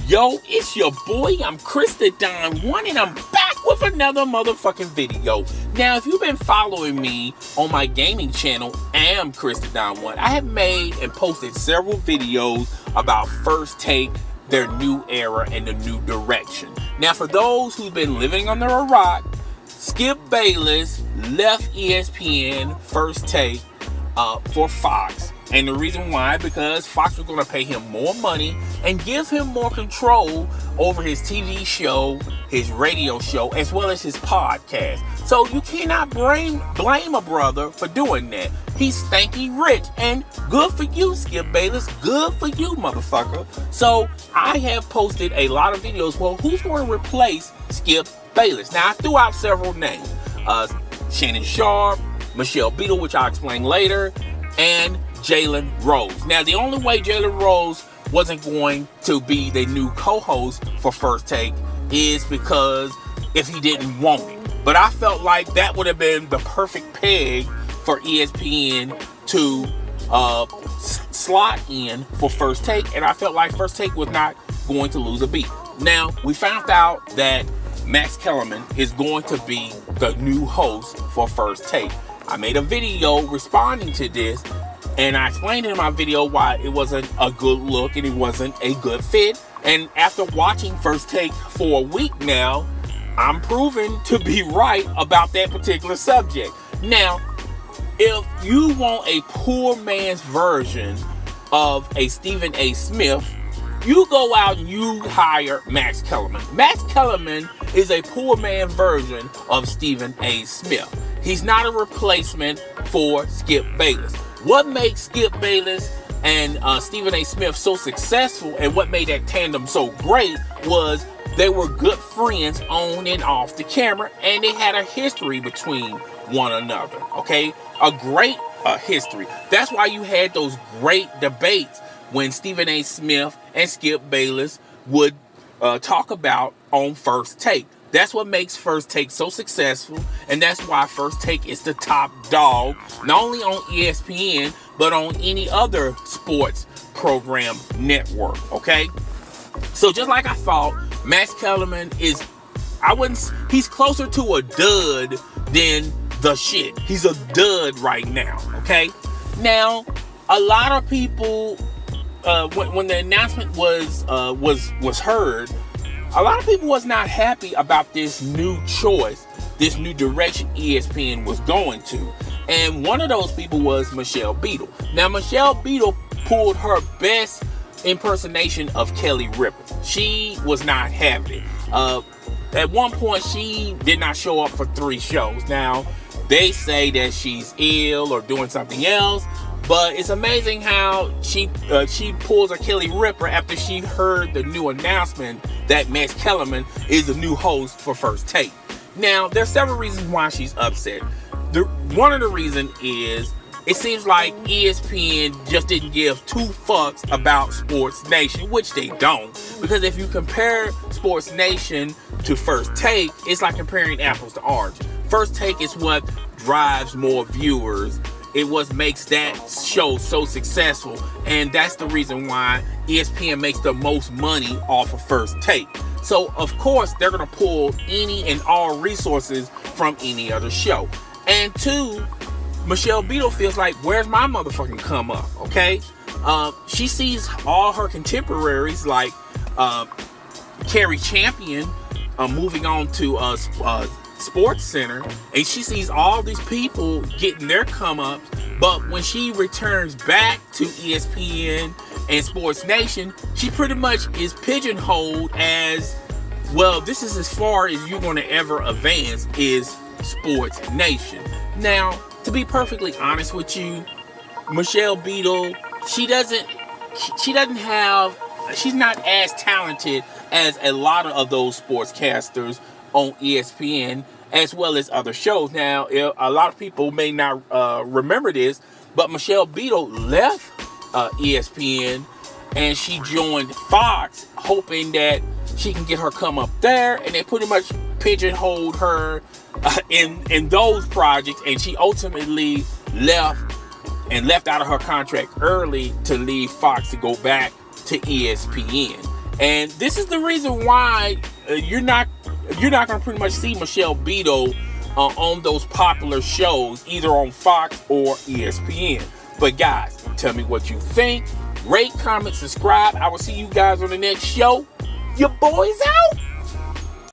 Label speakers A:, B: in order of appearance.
A: Yo, it's your boy, I'm Chris the Don One, and I'm back with another motherfucking video. Now, if you've been following me on my gaming channel, I am Chris the Don One. I have made and posted several videos about First Take, their new era, and the new direction. Now, for those who've been living under a rock, Skip Bayless left ESPN First Take for Fox. And the reason why, because Fox was going to pay him more money and give him more control over his TV show, his radio show, as well as his podcast. So you cannot blame a brother for doing that. He's stanky rich, and good for you, Skip Bayless. Good for you, motherfucker. So I have posted a lot of videos. Well, who's going to replace Skip Bayless? Now, I threw out several names. Shannon Sharp, Michelle Beadle, which I'll explain later, and Jalen Rose. Now, the only way Jalen Rose wasn't going to be the new co-host for First Take is because if he didn't want it. But I felt like that would have been the perfect peg for ESPN to slot in for First Take, and I felt like First Take was not going to lose a beat. Now, we found out that Max Kellerman is going to be the new host for First Take. I made a video responding to this, and I explained in my video why it wasn't a good look and it wasn't a good fit. And after watching First Take for a week now, I'm proven to be right about that particular subject. Now, if you want a poor man's version of a Stephen A. Smith, you go out and you hire Max Kellerman. Max Kellerman is a poor man version of Stephen A. Smith. He's not a replacement for Skip Bayless. What makes Skip Bayless and Stephen A. Smith so successful, and what made that tandem so great, was they were good friends on and off the camera, and they had a history between one another, okay? A great history. That's why you had those great debates when Stephen A. Smith and Skip Bayless would talk about on First Take. That's what makes First Take so successful, and that's why First Take is the top dog, not only on ESPN, but on any other sports program network, okay? So just like I thought, Max Kellerman is, he's closer to a dud than the shit. He's a dud right now, okay? Now, a lot of people, when the announcement was heard, a lot of people was not happy about this new choice, this new direction ESPN was going to. And one of those people was Michelle Beadle. Now, Michelle Beadle pulled her best impersonation of Kelly Ripa. She was not happy. At one point, she did not show up for 3 shows. Now, they say that she's ill or doing something else. But it's amazing how she pulls a Kelly Ripa after she heard the new announcement that Max Kellerman is the new host for First Take. Now, there's several reasons why she's upset. One of the reasons is it seems like ESPN just didn't give 2 fucks about Sports Nation, which they don't. Because if you compare Sports Nation to First Take, it's like comparing apples to oranges. First Take is what drives more viewers. It was makes that show so successful, and that's the reason why ESPN makes the most money off of First Take. So of course they're gonna pull any and all resources from any other show. And 2, Michelle Beadle feels like, where's my motherfucking come up? Okay, she sees all her contemporaries like Carrie Champion moving on to Sports Center, and she sees all these people getting their come ups, but when she returns back to ESPN and Sports Nation, she pretty much is pigeonholed as, well, this is as far as you're going to ever advance is Sports Nation. Now, to be perfectly honest with you, Michelle Beadle, she's not as talented as a lot of those sportscasters on ESPN as well as other shows. Now, a lot of people may not remember this, but Michelle Beadle left ESPN and she joined Fox, hoping that she can get her come up there, and they pretty much pigeonholed her in those projects, and she ultimately left out of her contract early to leave Fox to go back to ESPN. And this is the reason why you're not gonna pretty much see Michelle Beadle on those popular shows, either on Fox or ESPN. But guys, tell me what you think. Rate, comment, subscribe. I will see you guys on the next show. Your boy's out.